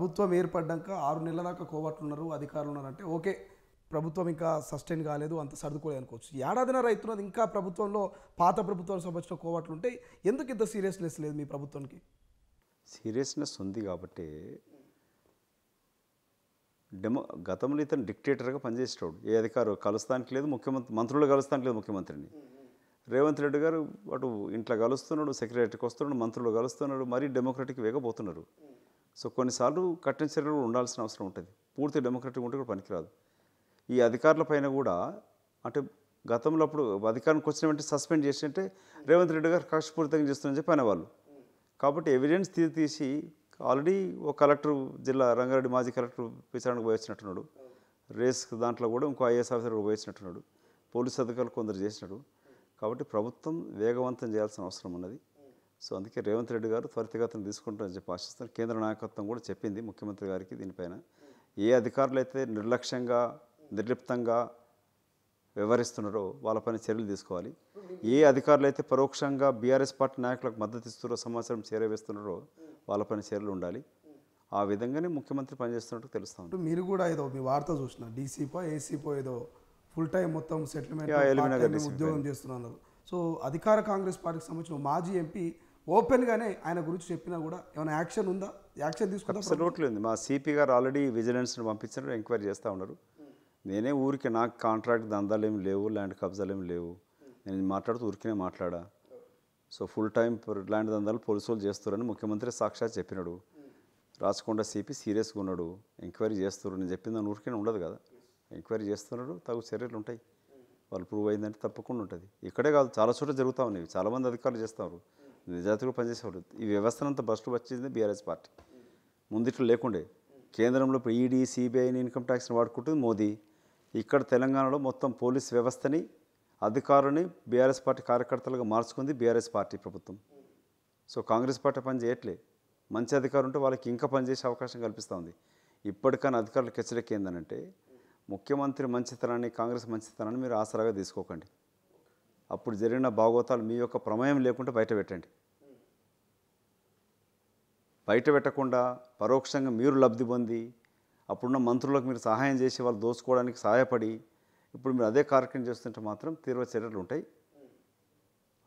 ప్రభుత్వం ఏర్పడ్డాక 6 నెలల దాకా కోవట్లున్నారు, అధికారులు ఉన్నారంటే ఓకే, ప్రభుత్వం ఇంకా సస్టైన్ కాలేదు, అంత సర్దుకోలేదు అనుకోవచ్చు. ఏడాదిన్నర అవుతున్నది, ఇంకా ప్రభుత్వంలో పాత ప్రభుత్వానికి సంబంధించిన కోవట్లు ఉంటే ఎందుకు ఇంత సీరియస్నెస్ లేదు మీ ప్రభుత్వానికి? సీరియస్నెస్ ఉంది కాబట్టి గతంలో ఇతను డిక్టేటర్గా పనిచేసేవాడు. ఏ అధికారం కలుస్తానికి లేదు, మంత్రులు కలుస్తానికి లేదు ముఖ్యమంత్రిని. రేవంత్ రెడ్డి గారు అటు ఇంట్లో కలుస్తున్నాడు, సెక్రటరీకి వస్తున్నాడు, మంత్రులు కలుస్తున్నాడు, మరీ డెమోక్రటిక్ వేగపోతున్నారు. సో కొన్నిసార్లు కఠిన చర్యలు ఉండాల్సిన అవసరం ఉంటుంది. పూర్తి డెమోక్రటిక్ ఉంటే కూడా పనికిరాదు. ఈ అధికారుల పైన కూడా అంటే గతంలో అప్పుడు అధికారానికి వచ్చిన వెంటనే సస్పెండ్ చేసి అంటే రేవంత్ రెడ్డి గారు కక్షపూరితంగా చేస్తున్నారని చెప్పి అనేవాళ్ళు. కాబట్టి ఎవిడెన్స్ తీసి ఆల్రెడీ ఒక కలెక్టర్, జిల్లా రంగారెడ్డి మాజీ కలెక్టర్ విచారణకు పోయించినట్టున్నాడు. రేస్ దాంట్లో కూడా ఇంకో ఐఏఎస్ ఆఫీసర్ పోయించినట్టున్నాడు. పోలీసు అధికారులు కొందరు చేసినాడు. కాబట్టి ప్రభుత్వం వేగవంతం చేయాల్సిన అవసరం ఉన్నది. సో అందుకే రేవంత్ రెడ్డి గారు త్వరితగతిన తీసుకుంటారని చెప్పి ఆశిస్తాను. కేంద్ర నాయకత్వం కూడా చెప్పింది ముఖ్యమంత్రి గారికి దీనిపైన. ఏ అధికారులు అయితే నిర్లక్ష్యంగా నిర్లిప్తంగా వ్యవహరిస్తున్నారో వాళ్ళపైన చర్యలు తీసుకోవాలి. ఏ అధికారులు అయితే పరోక్షంగా బీఆర్ఎస్ పార్టీ నాయకులకు మద్దతు ఇస్తున్నారో, సమాచారం చేరవేస్తున్నారో వాళ్ళపైన చర్యలు ఉండాలి. ఆ విధంగానే ముఖ్యమంత్రి పనిచేస్తున్నట్టు తెలుస్తూ ఉంది. మీరు కూడా ఏదో మీ వార్త చూసిన డీసీపో ఏసీపో ఏదో ఫుల్ టైం మొత్తం సెటిల్మెంట్ ఉద్యోగం చేస్తున్నారు. సో అధికార కాంగ్రెస్ పార్టీకి సంబంధించిన మాజీ ఎంపీ ఓపెన్గానే ఆయన గురించి చెప్పినా కూడా ఏమైనా యాక్షన్ ఉందా? యాక్షన్ తీసుకుందా? అసలు ఉంది. మా సిపి గారు ఆల్రెడీ విజిలెన్స్ని పంపించారు, ఎంక్వైరీ చేస్తూ ఉన్నారు. నేనే ఊరికి నాకు కాంట్రాక్ట్ దందాలు ఏమి లేవు, ల్యాండ్ కబ్జాలు ఏమి లేవు, నేను మాట్లాడుతూ ఊరికినే మాట్లాడా. సో ఫుల్ టైం ల్యాండ్ దందాలు పోలీసు వాళ్ళు చేస్తారని ముఖ్యమంత్రి సాక్షాత్ చెప్పినాడు. రాచకొండ సిపి సీరియస్గా ఉన్నాడు, ఎంక్వైరీ చేస్తారు. నేను చెప్పింది దాని ఊరికనే ఉండదు కదా, ఎంక్వైరీ చేస్తున్నాడు, తగు చర్యలు ఉంటాయి. వాళ్ళు ప్రూవ్ అయిందంటే తప్పకుండా ఉంటుంది. ఇక్కడే కాదు, చాలా చోట్ల జరుగుతూ ఉన్నాయి. చాలామంది అధికారులు చేస్తారు, నిజాయితీగా పనిచేసేవారు. ఈ వ్యవస్థనంతా బస్టు వచ్చింది బీఆర్ఎస్ పార్టీ. ముందిట్లో లేకుండే. కేంద్రంలో ఇప్పుడు ఈడీ, సిబిఐని, ఇన్కమ్ ట్యాక్స్ని వాడుకుంటుంది మోదీ. ఇక్కడ తెలంగాణలో మొత్తం పోలీస్ వ్యవస్థని, అధికారులని బీఆర్ఎస్ పార్టీ కార్యకర్తలుగా మార్చుకుంది బీఆర్ఎస్ పార్టీ ప్రభుత్వం. సో కాంగ్రెస్ పార్టీ పని చేయట్లే. మంచి అధికారులు ఉంటే వాళ్ళకి ఇంకా పనిచేసే అవకాశం కల్పిస్తూ ఉంది. ఇప్పటికైనా అధికారులకు హెచ్చరిక ఏంటంటే ముఖ్యమంత్రి మంచితనాన్ని, కాంగ్రెస్ మంచితనాన్ని మీరు ఆసరాగా తీసుకోకండి. అప్పుడు జరిగిన భాగోతాలు మీ యొక్క ప్రమేయం లేకుండా బయట పెట్టండి. బయట పెట్టకుండా పరోక్షంగా మీరు లబ్ధి పొంది అప్పుడున్న మంత్రులకు మీరు సహాయం చేసి వాళ్ళు దోచుకోవడానికి సహాయపడి ఇప్పుడు మీరు అదే కార్యక్రమం చేస్తుంటే మాత్రం తీవ్ర చర్యలు ఉంటాయి.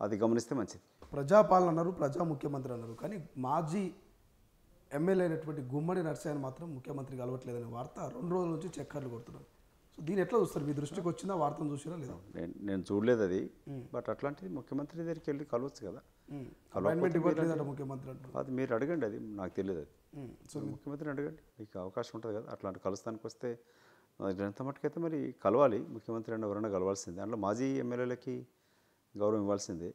అది గమనిస్తే మంచిది. ప్రజాపాలన అన్నారు, ప్రజా ముఖ్యమంత్రి అన్నారు, కానీ మాజీ ఎమ్మెల్యే అయినటువంటి గుమ్మడి నర్సయ్యను మాత్రం ముఖ్యమంత్రి కలవట్లేదనే వార్త 2 రోజుల నుంచి చక్కర్లు కొడుతున్నారు. సో దీన్ని ఎట్లా చూస్తారు? మీ దృష్టికి వచ్చిందా? వార్తను చూసినా లేదా? నేను చూడలేదు అది. బట్ అట్లాంటిది ముఖ్యమంత్రి దగ్గరికి వెళ్ళి కలవచ్చు కదా. ముఖ్యమంత్రి అది మీరు అడగండి, అది నాకు తెలియదు. అది సో ముఖ్యమంత్రిని అడగండి, మీకు అవకాశం ఉంటుంది కదా. అట్లాంటి కలుస్తానికి వస్తే ఎంత మటుకైతే మరి కలవాలి. ముఖ్యమంత్రి అంటే ఎవరైనా కలవాల్సిందే. అందులో మాజీ ఎమ్మెల్యేలకి గౌరవం ఇవ్వాల్సిందే.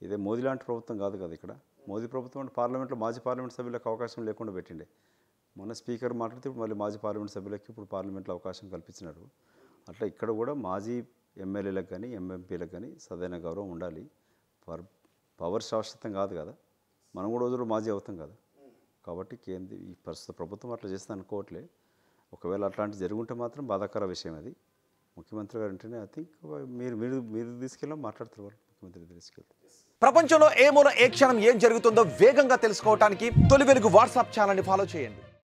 ఇదే మోదీ లాంటి ప్రభుత్వం కాదు కదా. ఇక్కడ మోదీ ప్రభుత్వం అంటే పార్లమెంట్లో మాజీ పార్లమెంట్ సభ్యులకు అవకాశం లేకుండా పెట్టిండే. మొన్న స్పీకర్ మాట్లాడితే మళ్ళీ మాజీ పార్లమెంట్ సభ్యులకి ఇప్పుడు పార్లమెంట్లో అవకాశం కల్పించినారు. అట్లా ఇక్కడ కూడా మాజీ ఎమ్మెల్యేలకు కానీ ఎంఎంపీలకు కానీ సదైన గౌరవం ఉండాలి. పవర్ శాశ్వతం కాదు కదా, మనం కూడా రోజులు మాజీ అవుతాం కదా. కాబట్టి ఈ ప్రస్తుత ప్రభుత్వం అట్లా చేస్తే అనుకోవట్లే. ఒకవేళ అట్లాంటి జరుగుంటే మాత్రం బాధాకర విషయం అది. ముఖ్యమంత్రి గారు అంటేనే ఐ థింక్ మీరు తీసుకెళ్ళాం మాట్లాడుతారు వాళ్ళు, ముఖ్యమంత్రి తీసుకెళ్తారు. ప్రపంచంలో ఏ మూల ఏ క్షణం ఏం జరుగుతుందో వేగంగా తెలుసుకోవడానికి తొలి వెలుగు వాట్సాప్ ఛానల్ని ఫాలో చేయండి.